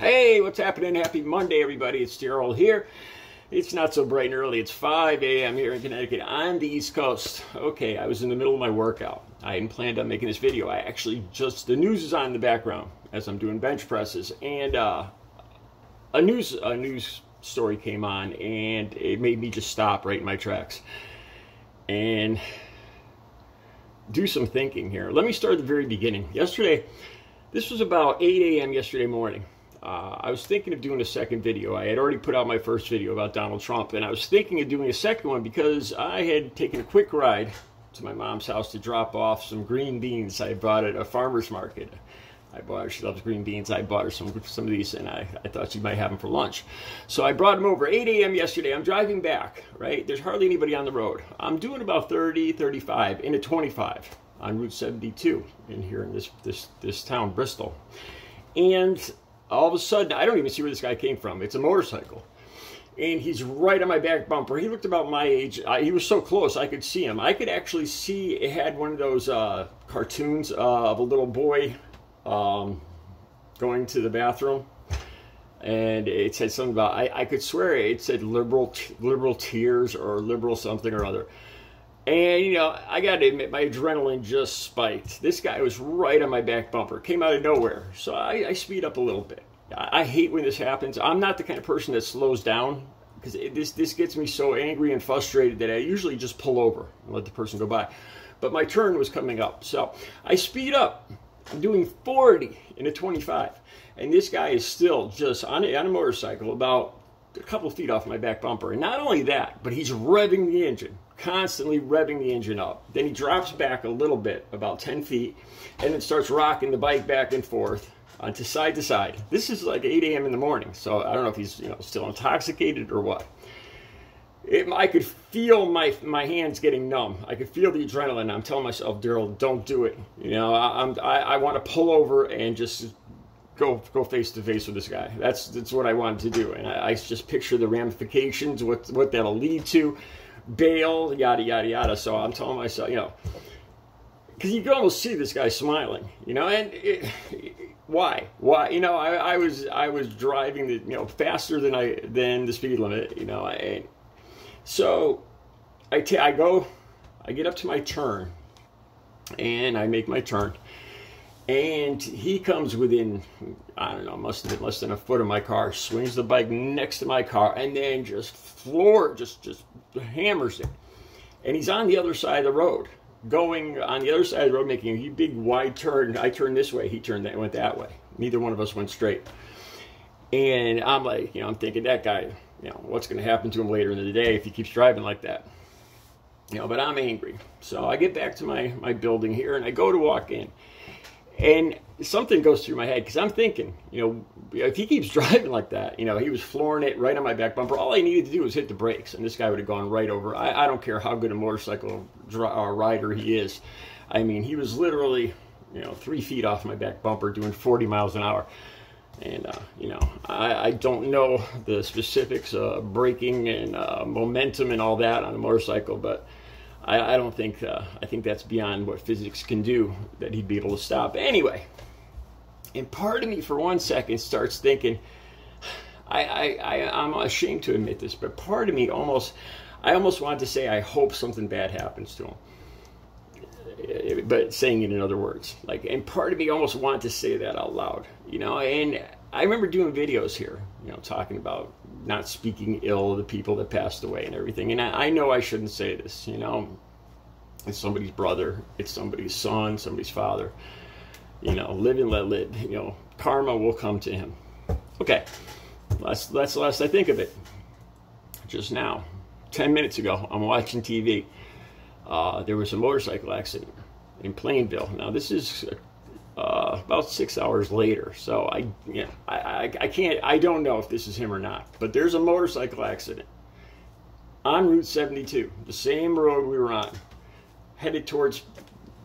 Hey, what's happening? Happy Monday, everybody. It's Daryl here. It's not so bright and early. It's 5 a.m. here in Connecticut on the East Coast. Okay, I was in the middle of my workout. I hadn't planned on making this video. I actually the news is on in the background as I'm doing bench presses. And a news story came on, and it made me just stop right in my tracks and do some thinking here. Let me start at the very beginning. Yesterday, this was about 8 a.m. yesterday morning. I was thinking of doing a second video. I had already put out my first video about Donald Trump, and I was thinking of doing a second one because I had taken a quick ride to my mom's house to drop off some green beans I bought at a farmer's market. She loves green beans. I bought her some of these, and I thought she might have them for lunch. So I brought them over 8 a.m. yesterday. I'm driving back, right? There's hardly anybody on the road. I'm doing about 30, 35 into 25 on Route 72 in here in this town, Bristol. And all of a sudden, I don't even see where this guy came from. It's a motorcycle. And he's right on my back bumper. He looked about my age. He was so close, I could see him. I could actually see it had one of those cartoons of a little boy going to the bathroom. And it said something about, I could swear it said liberal tears or liberal something or other. And, you know, I got to admit, my adrenaline just spiked. This guy was right on my back bumper. Came out of nowhere. So I speed up a little bit. I hate when this happens. I'm not the kind of person that slows down, because this gets me so angry and frustrated that I usually just pull over and let the person go by. But my turn was coming up. So I speed up. I'm doing 40 into 25. And this guy is still just on a motorcycle about a couple feet off my back bumper. And not only that, but he's revving the engine. Constantly revving the engine up. Then he drops back a little bit, about 10 feet, and then starts rocking the bike back and forth onto side to side. This is like 8 a.m. in the morning, so I don't know if he's still intoxicated or what. I could feel my hands getting numb. I could feel the adrenaline. I'm telling myself, Daryl, don't do it. I want to pull over and just go face to face with this guy. That's what I wanted to do, and I just picture the ramifications, what that'll lead to. Bail, yada yada yada. So I'm telling myself, because you can almost see this guy smiling, and why? I was driving faster than the speed limit, so I get up to my turn, and I make my turn, and he comes within, I don't know, must have been less than a foot of my car, swings the bike next to my car, and then just hammers it. And he's on the other side of the road, going on the other side of the road, making a big wide turn. I turned this way, he went that way. Neither one of us went straight. And I'm like, I'm thinking, that guy, what's going to happen to him later in the day if he keeps driving like that? But I'm angry. So I get back to my building here, and I go to walk in. And something goes through my head, because I'm thinking, if he keeps driving like that, he was flooring it right on my back bumper. All I needed to do was hit the brakes, and this guy would have gone right over. I don't care how good a motorcycle rider he is. I mean, he was literally, 3 feet off my back bumper doing 40 miles an hour. And, I don't know the specifics of braking and momentum and all that on a motorcycle, but I don't think, I think that's beyond what physics can do, that he'd be able to stop. Anyway, and part of me for 1 second starts thinking, I'm ashamed to admit this, but part of me I almost wanted to say, I hope something bad happens to him. But saying it in other words, and part of me almost wanted to say that out loud, and I remember doing videos here, talking about not speaking ill of the people that passed away and everything. And I know I shouldn't say this, it's somebody's brother, it's somebody's son, somebody's father, live and let live, karma will come to him. Okay, that's the last I think of it. Just now, 10 minutes ago, I'm watching TV. There was a motorcycle accident in Plainville. Now this is about 6 hours later, so I don't know if this is him or not, but there's a motorcycle accident on Route 72, the same road we were on, headed towards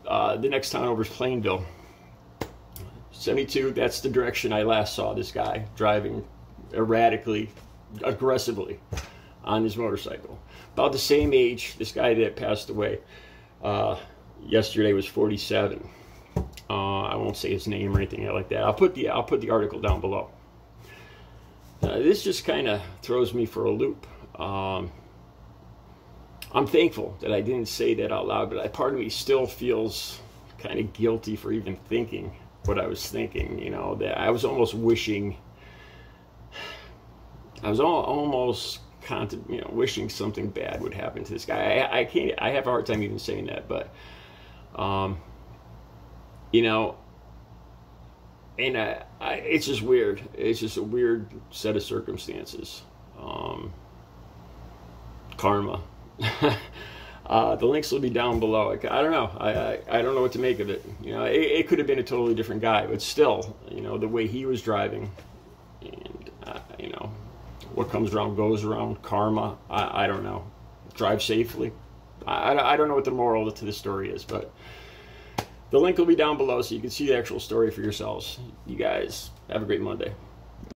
the next town over is Plainville. 72, that's the direction I last saw this guy driving erratically, aggressively on his motorcycle. About the same age, this guy that passed away yesterday was 47. I won't say his name or anything like that. I'll put the article down below. this just kind of throws me for a loop. I'm thankful that I didn't say that out loud, but part of me still feels kind of guilty for even thinking what I was thinking. You know, that I was almost wishing, wishing something bad would happen to this guy. I can't. I have a hard time even saying that, but you know, and it's just weird. It's just a weird set of circumstances. Karma. The links will be down below. I don't know. I don't know what to make of it. You know, it could have been a totally different guy, but still, you know, the way he was driving, and you know, what comes around goes around. Karma. I don't know. Drive safely. I don't know what the moral to this story is, but the link will be down below so you can see the actual story for yourselves. You guys have a great Monday.